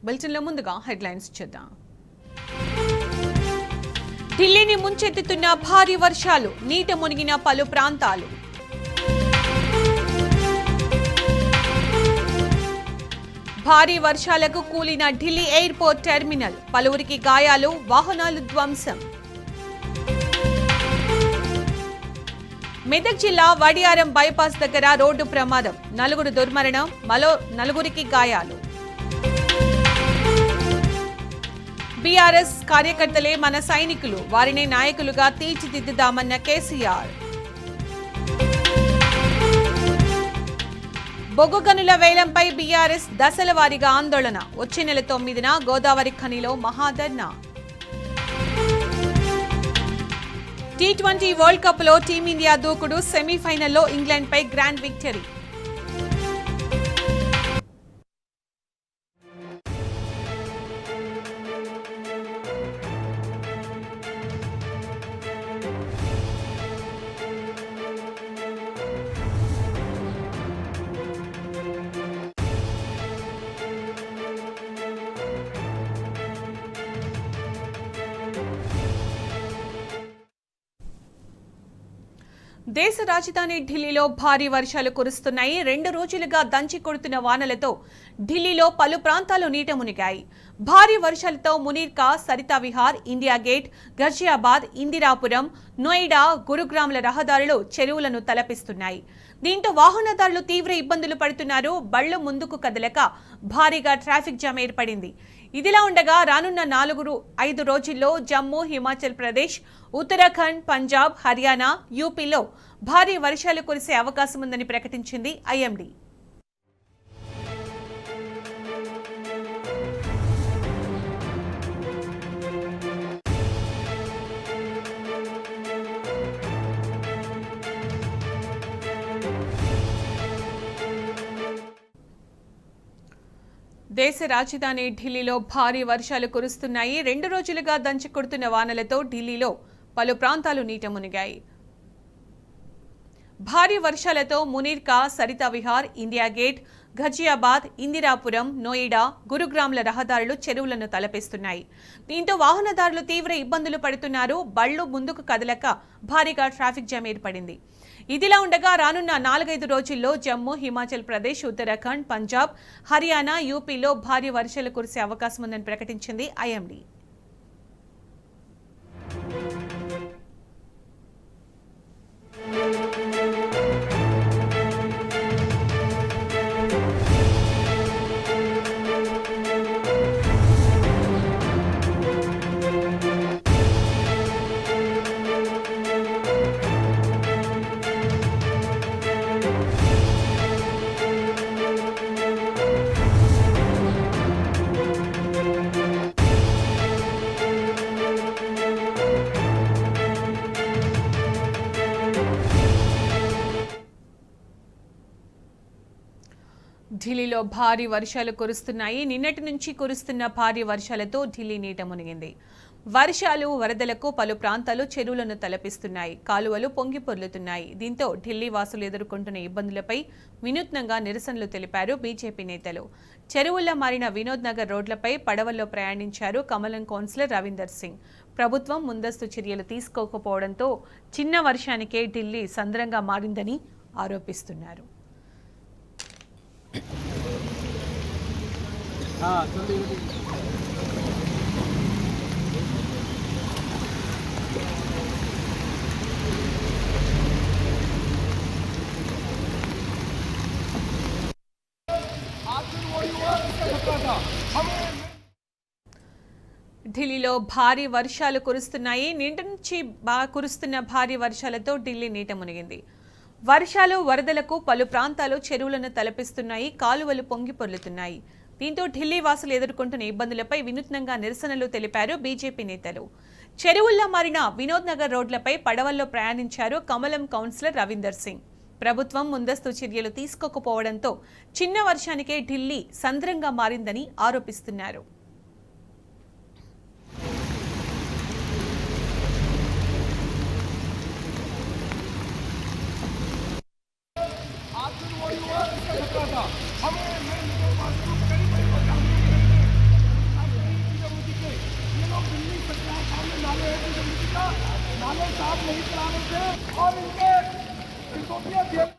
బులెటిన్లో ముందుగా హెడ్లైన్స్ చూద్దాం. ఢిల్లీని ముంచెత్తుతున్న భారీ వర్షాలు, నీట మునిగిన పలు ప్రాంతాలు. భారీ వర్షాలకు కూలిన ఢిల్లీ ఎయిర్పోర్ట్ టెర్మినల్, పలువురికి గాయాలు, వాహనాలు ధ్వంసం. మెదక్ జిల్లా వడియారం బైపాస్ దగ్గర రోడ్డు ప్రమాదం, నలుగురు దుర్మరణం, నలుగురికి గాయాలు. బీఆర్ఎస్ కార్యకర్తలే మన సైనికులు, వారిని నాయకులుగా తీర్చిదిద్దుదామన్న కేసీఆర్. బొగ్గు గనుల వేలంపై బీఆర్ఎస్ దశల వారీగా ఆందోళన, వచ్చే నెల 9న గోదావరి ఖనిలో మహాధర్నా. T20 వరల్డ్ కప్ లో టీమిండియా దూకుడు, సెమీఫైనల్లో ఇంగ్లాండ్ పై గ్రాండ్ విక్టరీ. దేశ రాజధాని ఢిల్లీలో భారీ వర్షాలు కురుస్తున్నాయి. 2 రోజులుగా దంచి కొడుతున్న వానలతో ఢిల్లీలో పలు ప్రాంతాలు నీట మునిగాయి. భారీ వర్షాలతో మునీర్కా, సరితా విహార్, ఇండియా గేట్, ఘజియాబాద్, ఇందిరాపురం, నోయిడా, గురుగ్రామ్ల రహదారులు చెరువులను తలపిస్తున్నాయి. దీంతో వాహనదారులు తీవ్ర ఇబ్బందులు పడుతున్నారు. బళ్లు ముందుకు కదలక భారీగా ట్రాఫిక్ జామ్ ఏర్పడింది. ఇదిలా ఉండగా రానున్న 4-5 రోజుల్లో జమ్మూ, హిమాచల్ ప్రదేశ్, ఉత్తరాఖండ్, పంజాబ్, హర్యానా, యూపీలో భారీ వర్షాలు కురిసే అవకాశం ఉందని ప్రకటించింది ఐఎండీ. దేశ రాజధాని ఢిల్లీలో భారీ వర్షాలు కురుస్తున్నాయి. 2 రోజులుగా దంచి కొడుతున్న వానలతో ఢిల్లీలో పలు ప్రాంతాలు నీట మునిగాయి. భారీ వర్షాలతో మునీర్కా, సరితా విహార్, ఇండియా గేట్, ఘజియాబాద్, ఇందిరాపురం, నోయిడా, గురుగ్రామ్ల రహదారులు చెరువులను తలపిస్తున్నాయి. దీంతో వాహనదారులు తీవ్ర ఇబ్బందులు పడుతున్నారు. బళ్లు ముందుకు కదలక భారీగా ట్రాఫిక్ జామ్ ఏర్పడింది. ఇదిలా ఉండగా రానున్న 4-5 రోజుల్లో జమ్మూ, హిమాచల్ ప్రదేశ్, ఉత్తరాఖండ్, పంజాబ్, హర్యానా, యూపీలో భారీ వర్షాలు కురిసే అవకాశం ఉందని ప్రకటించింది ఐఎండీ. ఢిల్లీలో భారీ వర్షాలు కురుస్తున్నాయి. నిన్నటి నుంచి కురుస్తున్న భారీ వర్షాలతో ఢిల్లీ నీట మునిగింది. వర్షాలు, వరదలకు పలు ప్రాంతాలు చెరువులను తలపిస్తున్నాయి. కాలువలు పొంగి పొర్లుతున్నాయి. దీంతో ఢిల్లీ వాసులు ఎదుర్కొంటున్న ఇబ్బందులపై వినూత్నంగా నిరసనలు తెలిపారు బీజేపీ నేతలు. చెరువుల్లో మారిన వినోద్ నగర్ రోడ్లపై పడవల్లో ప్రయాణించారు కమలం కౌన్సిలర్ రవీందర్ సింగ్. ప్రభుత్వం ముందస్తు చర్యలు తీసుకోకపోవడంతో చిన్న వర్షానికే ఢిల్లీ సంద్రంగా మారిందని ఆరోపిస్తున్నారు. ఢిల్లీలో భారీ వర్షాలు కురుస్తున్నాయి. నిన్నటి నుంచి కురుస్తున్న భారీ వర్షాలతో ఢిల్లీ నీట మునిగింది. వర్షాలు, వరదలకు పలు ప్రాంతాలు చెరువులను తలపిస్తున్నాయి. కాలువలు పొంగి పొర్లుతున్నాయి. దీంతో ఢిల్లీ వాసులు ఎదుర్కొంటున్న ఇబ్బందులపై వినూత్నంగా నిరసనలు తెలిపారు బీజేపీ నేతలు. చెరువుల్లో మారిన వినోద్ నగర్ రోడ్లపై పడవల్లో ప్రయాణించారు కమలం కౌన్సిలర్ రవీందర్ సింగ్. ప్రభుత్వం ముందస్తు చర్యలు తీసుకోకపోవడంతో చిన్న వర్షానికే ఢిల్లీ సంద్రంగా మారిందని ఆరోపిస్తున్నారు. नहीं चलाने से और इनके सिसोदिया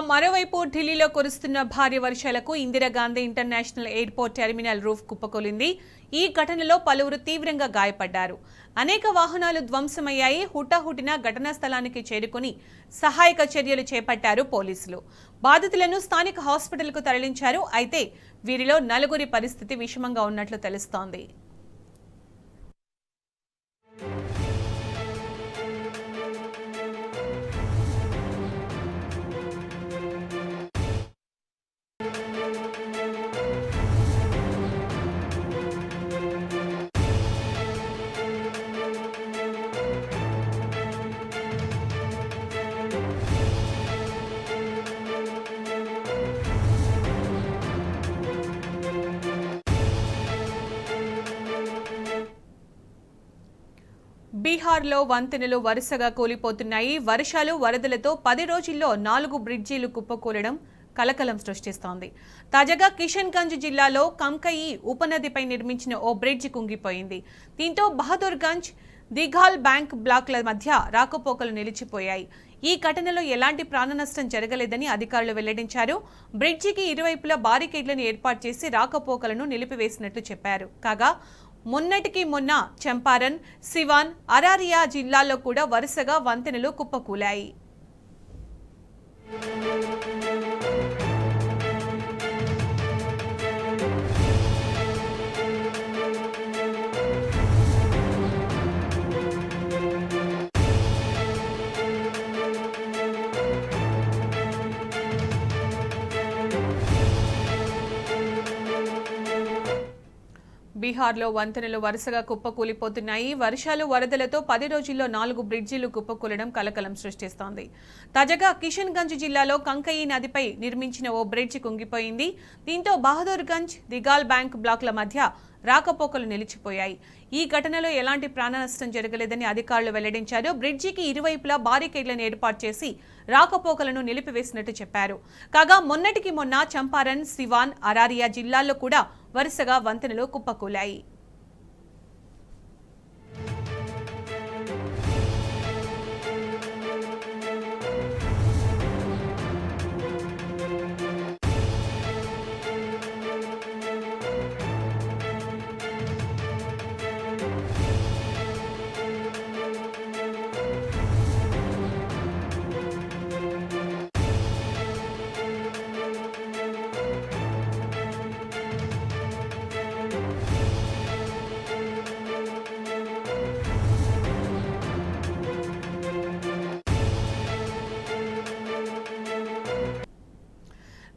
మరోవైపు ఢిల్లీలో కురుస్తున్న భారీ వర్షాలకు Indira Gandhi international airport terminal roof కుప్పకూలింది. ఈ ఘటనలో పలువురు తీవ్రంగా గాయపడ్డారు. అనేక వాహనాలు ధ్వంసమయ్యాయి. హుటాహుటిన ఘటనా స్థలానికి చేరుకుని సహాయక చర్యలు చేపట్టారు పోలీసులు. బాధితులను స్థానిక హాస్పిటల్కు తరలించారు. అయితే వీరిలో నలుగురి పరిస్థితి విషమంగా ఉన్నట్లు తెలుస్తోంది. బీహార్లో వంతెనలు వరుసగా కూలిపోతున్నాయి. వర్షాలు వరదలతో 10 రోజుల్లో 4 బ్రిడ్జీలు కుప్పకూలడం కలకలం సృష్టిస్తోంది. తాజాగా కిషన్గంజ్ జిల్లాలో కంకయి ఉపనదిపై నిర్మించిన ఓ బ్రిడ్జి కుంగిపోయింది. దీంతో బహదూర్గంజ్ దిఘాల్ బ్యాంక్ బ్లాక్ల మధ్య రాకపోకలు నిలిచిపోయాయి. ఈ ఘటనలో ఎలాంటి ప్రాణనష్టం జరగలేదని అధికారులు వెల్లడించారు. బ్రిడ్జికి ఇరువైపులా బారికేడ్లను ఏర్పాటు చేసి రాకపోకలను నిలిపివేసినట్లు చెప్పారు. కాగా మొన్నటికి మొన్న చంపారన్, సివాన్, అరారియా జిల్లాల్లో కూడా వరుసగా వంతెనలు కుప్పకూలాయి. బీహార్లో వంతెనలు వరుసగా కుప్పకూలిపోతున్నాయి. వర్షాలు వరదలతో 10 రోజుల్లో 4 బ్రిడ్జిలు కుప్పకూలడం కలకలం సృష్టిస్తోంది. తాజాగా కిషన్గంజ్ జిల్లాలో కంకయి నదిపై నిర్మించిన ఓ బ్రిడ్జి కుంగిపోయింది. దీంతో బహదూర్గంజ్ దిగాల్ బ్యాంక్ బ్లాక్ల మధ్య రాకపోకలు నిలిచిపోయాయి. ఈ ఘటనలో ఎలాంటి ప్రాణనష్టం జరగలేదని అధికారులు వెల్లడించారు. బ్రిడ్జికి ఇరువైపులా బారికేడ్లను ఏర్పాటు చేసి రాకపోకలను నిలిపివేసినట్టు చెప్పారు. కాగా మొన్నటికి మొన్న చంపారన్, సివాన్, అరారియా జిల్లాల్లో కూడా వరుసగా వంతెనలు కుప్పకూలాయి.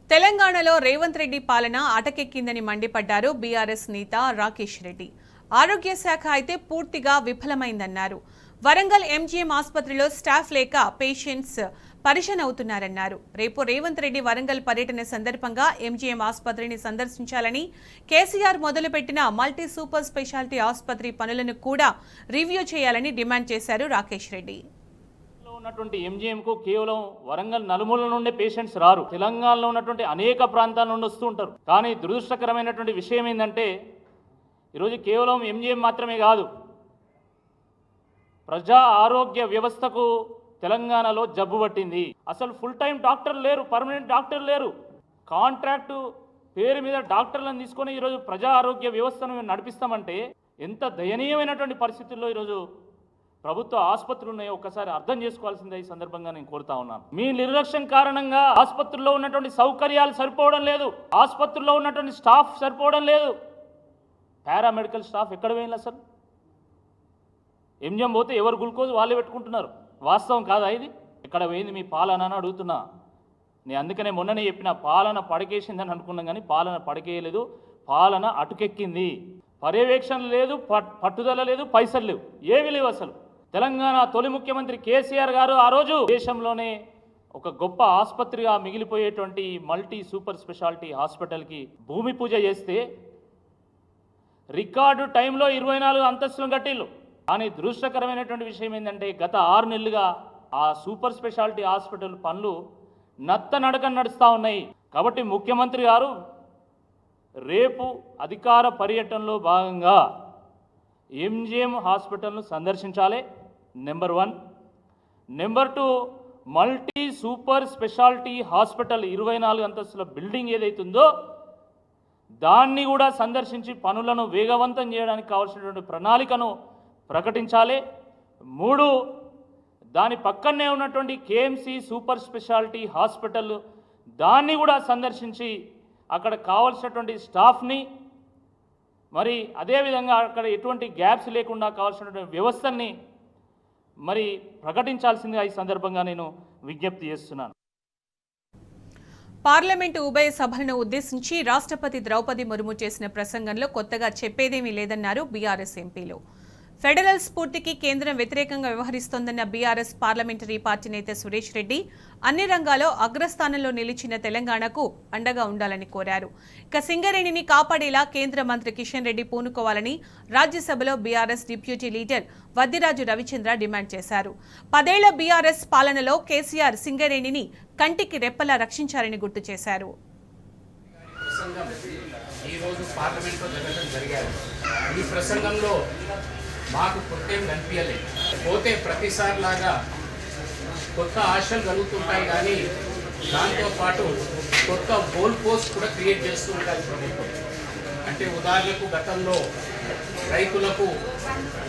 తెలంగాణలో రేవంత్ రెడ్డి పాలన అటకెక్కిందని మండిపడ్డారు బీఆర్ఎస్ నేత రాకేష్ రెడ్డి. ఆరోగ్య శాఖ అయితే పూర్తిగా విఫలమైందన్నారు. వరంగల్ ఎంజీఎం ఆసుపత్రిలో స్టాఫ్ లేక పేషెంట్స్ పరిశన్ అవుతున్నారన్నారు. రేపు రేవంత్ రెడ్డి వరంగల్ పర్యటన సందర్భంగా ఎంజీఎం ఆసుపత్రిని సందర్శించాలని, కేసీఆర్ మొదలుపెట్టిన మల్టీ సూపర్ స్పెషాలిటీ ఆసుపత్రి పనులను కూడా రివ్యూ చేయాలని డిమాండ్ చేశారు రాకేష్ రెడ్డి. ఉన్నటువంటి ఎంజీఎంకు కేవలం వరంగల్ నలుమూల నుండి పేషెంట్స్ రారు. తెలంగాణలో ఉన్నటువంటి అనేక ప్రాంతాల నుండి వస్తూ ఉంటారు. కానీ దురదృష్టకరమైనటువంటి విషయం ఏంటంటే ఈరోజు కేవలం ఎంజీఎం మాత్రమే కాదు, ప్రజా ఆరోగ్య వ్యవస్థకు తెలంగాణలో జబ్బు పట్టింది. అసలు ఫుల్ టైం డాక్టర్లు లేరు, పర్మనెంట్ డాక్టర్లు లేరు. కాంట్రాక్టు పేరు మీద డాక్టర్లను తీసుకొని ఈరోజు ప్రజా ఆరోగ్య వ్యవస్థను నడిపిస్తామంటే ఎంత దయనీయమైనటువంటి పరిస్థితుల్లో ఈరోజు ప్రభుత్వ ఆసుపత్రులు ఉన్నాయో ఒక్కసారి అర్థం చేసుకోవాల్సిందే ఈ సందర్భంగా నేను కోరుతా ఉన్నాను. మీ నిర్లక్ష్యం కారణంగా ఆసుపత్రుల్లో ఉన్నటువంటి సౌకర్యాలు సరిపోవడం లేదు, ఆసుపత్రుల్లో ఉన్నటువంటి స్టాఫ్ సరిపోవడం లేదు. పారామెడికల్ స్టాఫ్ ఎక్కడ పోయింది? అసలు ఎంజిఎం పోతే ఎవరు గ్లూకోజ్ వాళ్ళే పెట్టుకుంటున్నారు. వాస్తవం కాదా ఇది? ఎక్కడ పోయింది మీ పాలన అని అడుగుతున్నా. నేను అందుకనే మొన్ననే చెప్పిన, పాలన పడకేసిందని అనుకున్నాం కానీ పాలన పడకేయలేదు, పాలన అటుకెక్కింది. పర్యవేక్షణ లేదు, పట్టుదల లేదు, పైసలు లేవు, ఏమీ లేవు. అసలు తెలంగాణ తొలి ముఖ్యమంత్రి కేసీఆర్ గారు ఆ రోజు దేశంలోనే ఒక గొప్ప ఆసుపత్రిగా మిగిలిపోయేటువంటి మల్టీ సూపర్ స్పెషాలిటీ హాస్పిటల్కి భూమి పూజ చేస్తే రికార్డు టైంలో 24 అంతస్తులు కట్టిళ్ళు. కానీ దురదృష్టకరమైనటువంటి విషయం ఏంటంటే గత 6 నెలలుగా ఆ సూపర్ స్పెషాలిటీ హాస్పిటల్ పనులు నత్తనడక నడుస్తూ ఉన్నాయి. కాబట్టి ముఖ్యమంత్రి గారు రేపు అధికార పర్యటనలో భాగంగా ఎంజిఎం హాస్పిటల్ను సందర్శించాలి, number 1. Number 2, multi super speciality hospital 24 అంతస్తుల బిల్డింగ్ ఏదైతుందో దాన్ని కూడా సందర్శించి పనులను వేగవంతం చేయడానికి కావాల్సినటువంటి ప్రణాళికను ప్రకటించాలి. 3, దాని పక్కనే ఉన్నటువంటి కేఎంసి సూపర్ స్పెషాలిటీ హాస్పిటల్ దాన్ని కూడా సందర్శించి అక్కడ కావాల్సినటువంటి స్టాఫ్ని మరి అదేవిధంగా అక్కడ ఎటువంటి గ్యాప్స్ లేకుండా కావాల్సినటువంటి వ్యవస్థల్ని మరి ప్రకటించాల్సిందిగా ఈ సందర్భంగా నేను విజ్ఞప్తి చేస్తున్నాను. పార్లమెంటు ఉభయ సభలను ఉద్దేశించి రాష్ట్రపతి ద్రౌపది ముర్ము చేసిన ప్రసంగంలో కొత్తగా చెప్పేదేమీ లేదన్నారు బీఆర్ఎస్ ఎంపీలు. ఫెడరల్ స్ఫూర్తికి కేంద్రం వ్యతిరేకంగా వ్యవహరిస్తోందన్న బీఆర్ఎస్ పార్లమెంటరీ పార్టీ నేత సురేష్ రెడ్డి అన్ని రంగాల్లో అగ్రస్థానంలో నిలిచిన తెలంగాణకు అండగా ఉండాలని కోరారు. ఇక సింగరేణిని కాపాడేలా కేంద్ర మంత్రి కిషన్ రెడ్డి పూనుకోవాలని రాజ్యసభలో BRS deputy leader Vaddiraju Ravichandra demand చేశారు. 10 ఏళ్ల బీఆర్ఎస్ పాలనలో కేసీఆర్ సింగరేణిని కంటికి రెప్పలా రక్షించారని గుర్తు చేశారు. ఈ ప్రసంగంలో మాకు కొత్తేం కనిపించలేదు. పోతే ప్రతిసారిలాగా కొత్త ఆశలు కలుగుతుంటాయి, కానీ దాంతోపాటు కొత్త గోల్ పోస్ట్ కూడా క్రియేట్ చేస్తూ ఉంటారు ప్రభుత్వం. అంటే ఉదాహరణకు గతంలో రైతులకు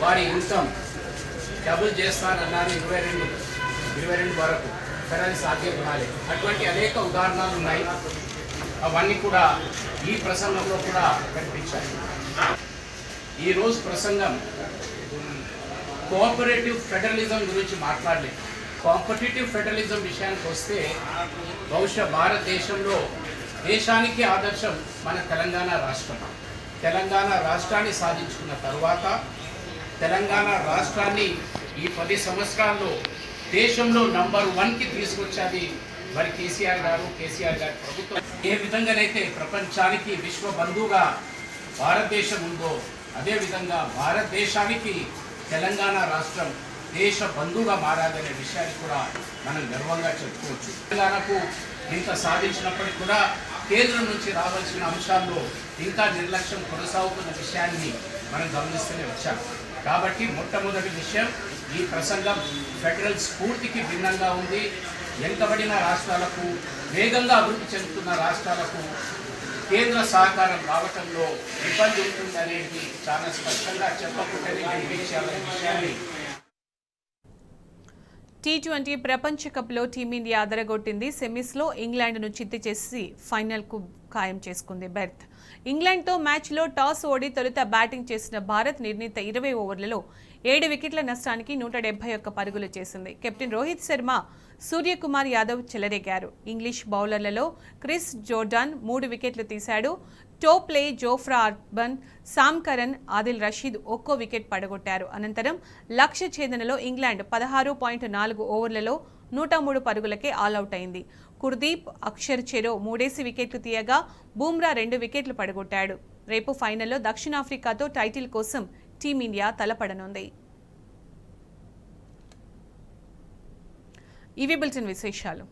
వారి ఇన్కమ్ డబుల్ చేస్తానన్నారు 22 వరకు, కానీ అది సాధ్యం కాలేదు. అటువంటి అనేక ఉదాహరణలు ఉన్నాయి. అవన్నీ కూడా ఈ ప్రసంగంలో కూడా కనిపించాయి. ఈరోజు ప్రసంగం కోఆపరేటివ్ ఫెడరలిజం గురించి మాట్లాడలేదు. కాంపిటేటివ్ ఫెడరలిజం విషయానికి వస్తే బహుశా భారతదేశంలో దేశానికి ఆదర్శం మన తెలంగాణ రాష్ట్రం. తెలంగాణ రాష్ట్రాన్ని సాధించుకున్న తర్వాత తెలంగాణ రాష్ట్రాన్ని ఈ 10 సంవత్సరాల్లో దేశంలో నంబర్ 1కి తీసుకొచ్చేది మరి కేసీఆర్ గారి ప్రభుత్వం. ఏ విధంగానైతే ప్రపంచానికి విశ్వ బంధువుగా భారతదేశం ఉందో అదేవిధంగా భారతదేశానికి తెలంగాణ రాష్ట్రం దేశ బంధువుగా మారాదనే విషయాన్ని కూడా మనం గర్వంగా చెప్పుకోవచ్చు. తెలంగాణకు ఇంత సాధించినప్పటికీ కూడా కేంద్రం నుంచి రావాల్సిన అంశాల్లో ఇంకా నిర్లక్ష్యం కొనసాగుతున్న విషయాన్ని మనం గమనిస్తూనే వచ్చాం. కాబట్టి మొట్టమొదటి విషయం, ఈ ప్రసంగం ఫెడరల్ స్ఫూర్తికి భిన్నంగా ఉంది. వెనుకబడిన రాష్ట్రాలకు, వేగంగా అభివృద్ధి చెందుతున్న రాష్ట్రాలకు కేంద్ర సహకారం రావటంలో ఇబ్బంది ఉంటుందనేది చాలా స్పష్టంగా చెప్పకుండానే కనిపించాలనే విషయాన్ని. T20 ప్రపంచ కప్లో టీమిండియా అదరగొట్టింది. సెమీస్లో ఇంగ్లాండ్ను చిత్తు చేసి ఫైనల్కు ఖాయం చేసుకుంది బెర్త్. ఇంగ్లాండ్తో మ్యాచ్లో టాస్ ఓడి తొలుత బ్యాటింగ్ చేసిన భారత్ నిర్ణీత 20 ఓవర్లలో 7 వికెట్ల నష్టానికి 171 పరుగులు చేసింది. కెప్టెన్ రోహిత్ శర్మ, సూర్యకుమార్ యాదవ్ చెలరేగారు. ఇంగ్లీష్ బౌలర్లలో క్రిస్ జోర్డాన్ 3 వికెట్లు తీశాడు. టోప్లే, జోఫ్రా ఆర్బన్, సామ్ కరన్, ఆదిల్ రషీద్ ఒక్కో వికెట్ పడగొట్టారు. అనంతరం లక్ష్య ఛేదనలో ఇంగ్లాండ్ 16.4 ఓవర్లలో 103 పరుగులకే ఆల్అవుట్ అయింది. కుర్దీప్, అక్షర్ చెరో 3 వికెట్లు తీయగా బూమ్రా 2 వికెట్లు పడగొట్టాడు. రేపు ఫైనల్లో దక్షిణాఫ్రికాతో టైటిల్ కోసం టీమిండియా తలపడనుంది. ఇవి బులెటిన్ విశేషాలు.